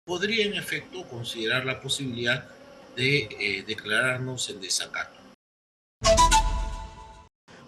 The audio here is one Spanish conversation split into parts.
podría en efecto considerar la posibilidad de declararnos en desacato.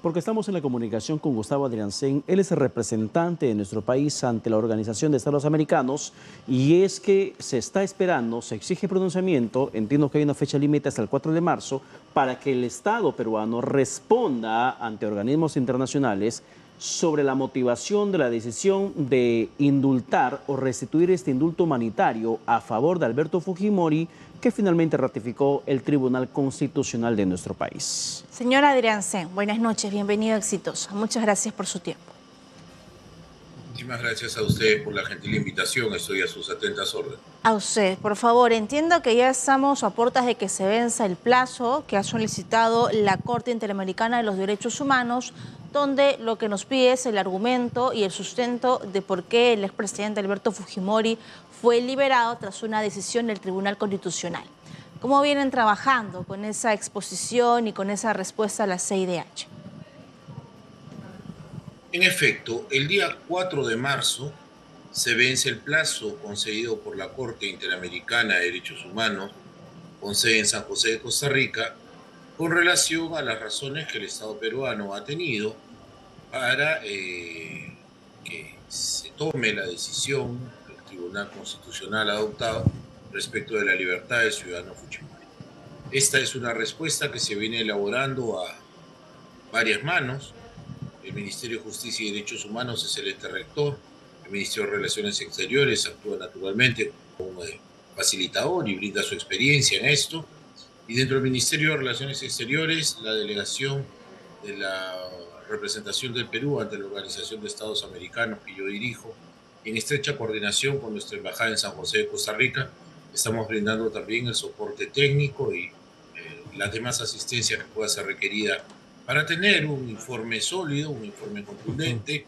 Porque estamos en la comunicación con Gustavo Adriancén. Él es el representante de nuestro país ante la Organización de Estados Americanos, y es que se está esperando, se exige pronunciamiento, entiendo que hay una fecha límite hasta el 4 de marzo, para que el Estado peruano responda ante organismos internacionales sobre la motivación de la decisión de indultar o restituir este indulto humanitario a favor de Alberto Fujimori, que finalmente ratificó el Tribunal Constitucional de nuestro país. Señora Adriancén, buenas noches, bienvenido a Exitosa. Muchas gracias por su tiempo. Muchísimas gracias a ustedes por la gentil invitación. Estoy a sus atentas órdenes. A usted, por favor, entiendo que ya estamos a puertas de que se venza el plazo que ha solicitado la Corte Interamericana de los Derechos Humanos, donde lo que nos pide es el argumento y el sustento de por qué el expresidente Alberto Fujimori fue liberado tras una decisión del Tribunal Constitucional. ¿Cómo vienen trabajando con esa exposición y con esa respuesta a la CIDH? En efecto, el día 4 de marzo se vence el plazo concedido por la Corte Interamericana de Derechos Humanos, con sede en San José de Costa Rica, con relación a las razones que el Estado peruano ha tenido para que se tome la decisión que el Tribunal Constitucional ha adoptado respecto de la libertad del ciudadano Fujimori. Esta es una respuesta que se viene elaborando a varias manos. El Ministerio de Justicia y Derechos Humanos es el ente rector. El Ministerio de Relaciones Exteriores actúa naturalmente como facilitador y brinda su experiencia en esto. Y dentro del Ministerio de Relaciones Exteriores, la delegación de la representación del Perú ante la Organización de Estados Americanos que yo dirijo, en estrecha coordinación con nuestra embajada en San José de Costa Rica, estamos brindando también el soporte técnico y las demás asistencias que pueda ser requerida para tener un informe sólido, un informe contundente,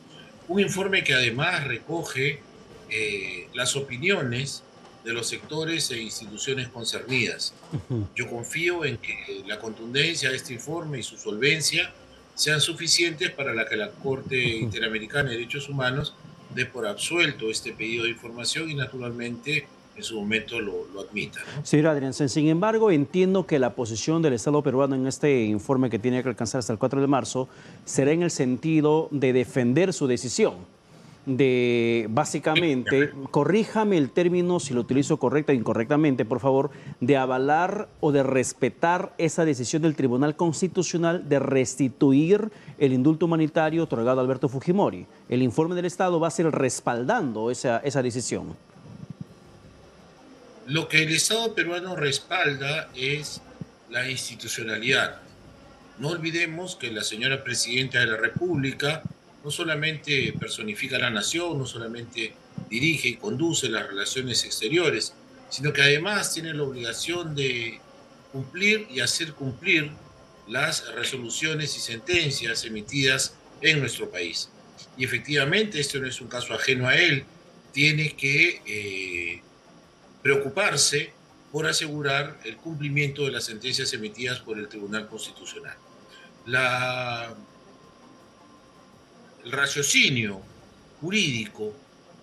un informe que además recoge las opiniones de los sectores e instituciones concernidas. Yo confío en que la contundencia de este informe y su solvencia sean suficientes para que la Corte Interamericana de Derechos Humanos dé por absuelto este pedido de información y naturalmente en su momento lo admita, ¿no? Señora Adriancén, sin embargo, entiendo que la posición del Estado peruano en este informe que tiene que alcanzar hasta el 4 de marzo será en el sentido de defender su decisión, de básicamente, corríjame el término si lo utilizo correcta o incorrectamente, por favor, de avalar o de respetar esa decisión del Tribunal Constitucional de restituir el indulto humanitario otorgado a Alberto Fujimori. El informe del Estado va a ser respaldando esa decisión. Lo que el Estado peruano respalda es la institucionalidad. No olvidemos que la señora Presidenta de la República no solamente personifica a la nación, no solamente dirige y conduce las relaciones exteriores, sino que además tiene la obligación de cumplir y hacer cumplir las resoluciones y sentencias emitidas en nuestro país. Y efectivamente, esto no es un caso ajeno a él, tiene que preocuparse por asegurar el cumplimiento de las sentencias emitidas por el Tribunal Constitucional. El raciocinio jurídico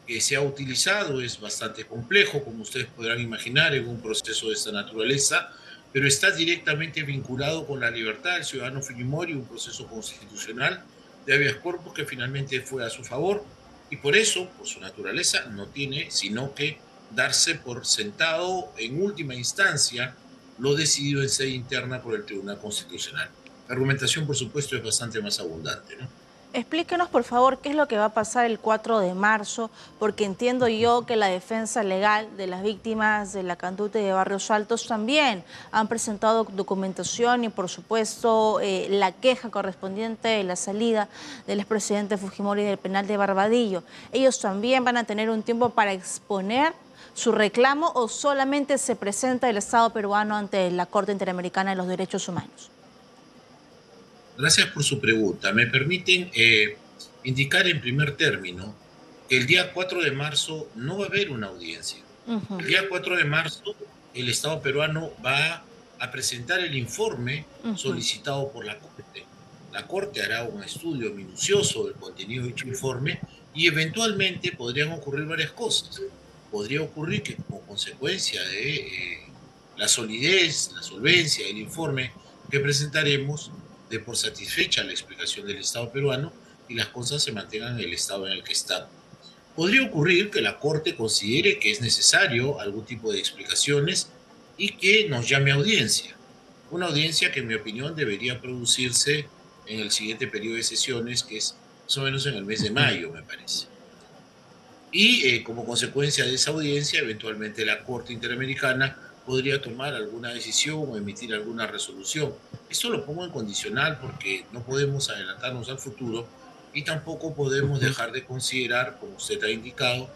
que se ha utilizado es bastante complejo, como ustedes podrán imaginar, en un proceso de esta naturaleza, pero está directamente vinculado con la libertad del ciudadano Fujimori, un proceso constitucional de habeas corpus que finalmente fue a su favor, y por eso, por su naturaleza, no tiene sino que darse por sentado en última instancia lo decidido en sede interna por el Tribunal Constitucional. La argumentación, por supuesto, es bastante más abundante, ¿no? Explíquenos, por favor, qué es lo que va a pasar el 4 de marzo, porque entiendo yo que la defensa legal de las víctimas de la Cantuta y de Barrios Altos también han presentado documentación y, por supuesto, la queja correspondiente de la salida del expresidente Fujimori del penal de Barbadillo. ¿Ellos también van a tener un tiempo para exponer su reclamo o solamente se presenta el Estado peruano ante la Corte Interamericana de los Derechos Humanos? Gracias por su pregunta. Me permiten indicar en primer término que el día 4 de marzo no va a haber una audiencia. El día 4 de marzo el Estado peruano va a presentar el informe solicitado por la Corte. La Corte hará un estudio minucioso del contenido de dicho informe y eventualmente podrían ocurrir varias cosas. podría ocurrir que como consecuencia de la solidez, la solvencia del informe que presentaremos, dé por satisfecha la explicación del Estado peruano y las cosas se mantengan en el estado en el que están. Podría ocurrir que la Corte considere que es necesario algún tipo de explicaciones y que nos llame a audiencia. Una audiencia que, en mi opinión, debería producirse en el siguiente periodo de sesiones, que es más o menos en el mes de mayo, me parece. Y como consecuencia de esa audiencia, eventualmente la Corte Interamericana podría tomar alguna decisión o emitir alguna resolución. Esto lo pongo en condicional porque no podemos adelantarnos al futuro y tampoco podemos dejar de considerar, como usted ha indicado,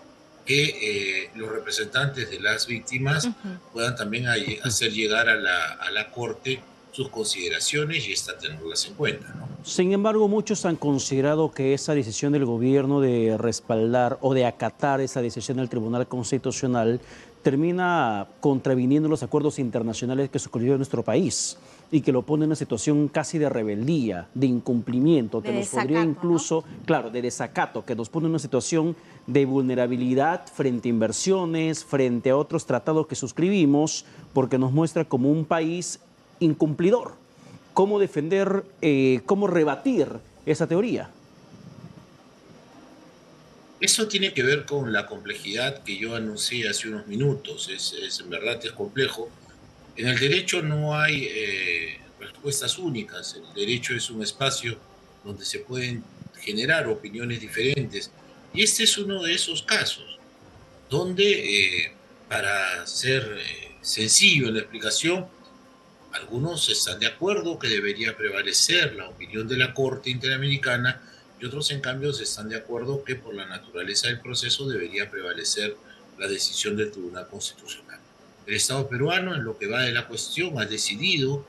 que los representantes de las víctimas Ujú. puedan también hacer llegar a la Corte sus consideraciones y esta tenerlas en cuenta, ¿no? Sin embargo, muchos han considerado que esa decisión del gobierno de respaldar o de acatar esa decisión del Tribunal Constitucional termina contraviniendo los acuerdos internacionales que suscribió nuestro país y que lo pone en una situación casi de rebeldía, de incumplimiento, que De nos podría desacato, ¿no? incluso, claro, de desacato, que nos pone en una situación de vulnerabilidad frente a inversiones, frente a otros tratados que suscribimos, porque nos muestra como un país incumplidor. ¿Cómo defender, cómo rebatir esa teoría? Eso tiene que ver con la complejidad que yo anuncié hace unos minutos. En verdad es complejo. En el derecho no hay respuestas únicas. El derecho es un espacio donde se pueden generar opiniones diferentes. Y este es uno de esos casos donde, para ser sencillo en la explicación, algunos están de acuerdo que debería prevalecer la opinión de la Corte Interamericana y otros, en cambio, están de acuerdo que por la naturaleza del proceso debería prevalecer la decisión del Tribunal Constitucional. El Estado peruano, en lo que va de la cuestión, ha decidido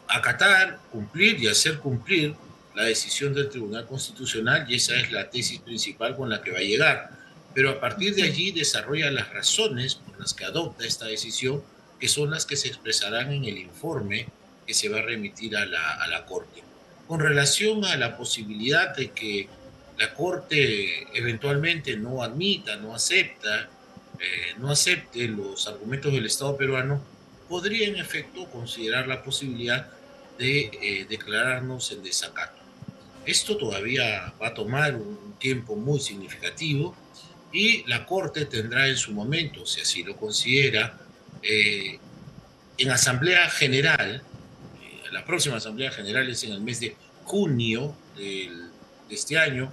acatar, cumplir y hacer cumplir la decisión del Tribunal Constitucional y esa es la tesis principal con la que va a llegar. Pero a partir de Ujú. allí desarrolla las razones por las que adopta esta decisión, que son las que se expresarán en el informe que se va a remitir a la Corte. Con relación a la posibilidad de que la Corte eventualmente no admita, no acepte los argumentos del Estado peruano, podría en efecto considerar la posibilidad de declararnos en desacato. Esto todavía va a tomar un tiempo muy significativo y la Corte tendrá en su momento, si así lo considera, eh, en Asamblea General, la próxima Asamblea General es en el mes de junio de este año,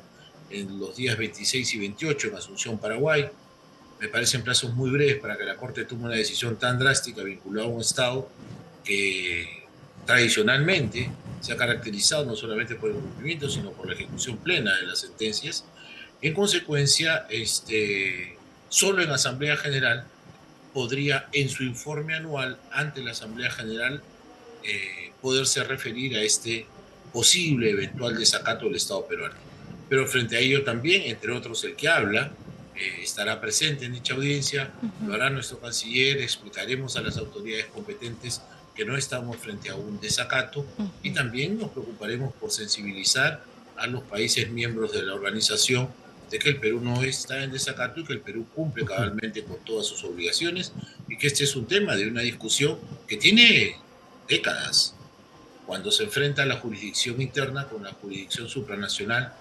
en los días 26 y 28 en Asunción, Paraguay. Me parecen plazos muy breves para que la Corte tome una decisión tan drástica vinculada a un Estado que tradicionalmente se ha caracterizado no solamente por el cumplimiento, sino por la ejecución plena de las sentencias. En consecuencia, solo en Asamblea General podría, en su informe anual ante la Asamblea General, poderse referir a este posible eventual desacato del Estado peruano. Pero frente a ello también, entre otros el que habla, estará presente en dicha audiencia, lo Ujú. hará nuestro canciller, explicaremos a las autoridades competentes que no estamos frente a un desacato y Ujú. también nos preocuparemos por sensibilizar a los países miembros de la organización de que el Perú no está en desacato y que el Perú cumple cabalmente con todas sus obligaciones y que este es un tema de una discusión que tiene décadas cuando se enfrenta la jurisdicción interna con la jurisdicción supranacional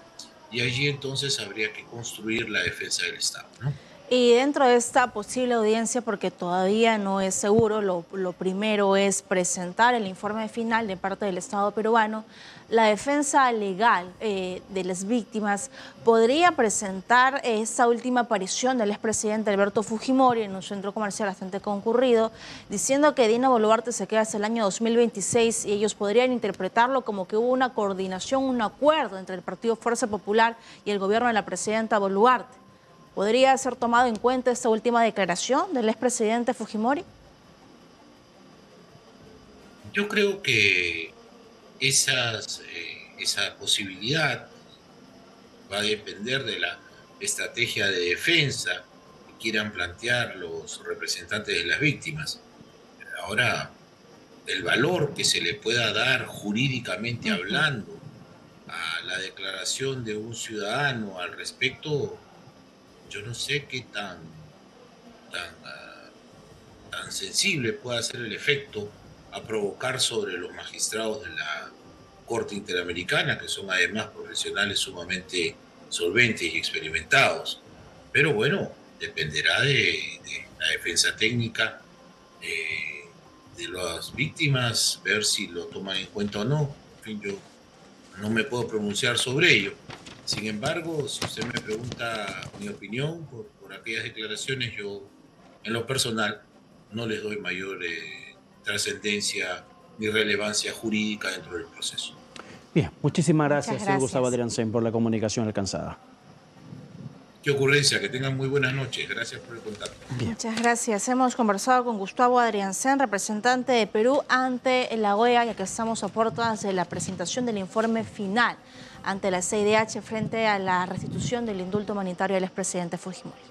y allí entonces habría que construir la defensa del Estado, ¿no? Y dentro de esta posible audiencia, porque todavía no es seguro, lo primero es presentar el informe final de parte del Estado peruano. La defensa legal de las víctimas podría presentar esa última aparición del expresidente Alberto Fujimori en un centro comercial bastante concurrido, diciendo que Dina Boluarte se queda hasta el año 2026 y ellos podrían interpretarlo como que hubo una coordinación, un acuerdo entre el Partido Fuerza Popular y el gobierno de la presidenta Boluarte. ¿Podría ser tomado en cuenta esta última declaración del expresidente Fujimori? Yo creo que esa posibilidad va a depender de la estrategia de defensa que quieran plantear los representantes de las víctimas. Ahora, el valor que se le pueda dar jurídicamente Ujú. hablando a la declaración de un ciudadano al respecto, yo no sé qué tan tan sensible pueda ser el efecto a provocar sobre los magistrados de la Corte Interamericana, que son además profesionales sumamente solventes y experimentados. Pero bueno, dependerá de la defensa técnica de las víctimas, ver si lo toman en cuenta o no. En fin, yo no me puedo pronunciar sobre ello. Sin embargo, si usted me pregunta mi opinión por aquellas declaraciones, yo en lo personal no les doy mayor trascendencia ni relevancia jurídica dentro del proceso. Bien, muchísimas gracias, Muchas señor Gustavo gracias. Adriancén, por la comunicación alcanzada. Qué ocurrencia, que tengan muy buenas noches. Gracias por el contacto. Muchas gracias. Hemos conversado con Gustavo Adriancén, representante de Perú ante la OEA, ya que estamos a puertas de la presentación del informe final ante la CIDH frente a la restitución del indulto humanitario del expresidente Fujimori.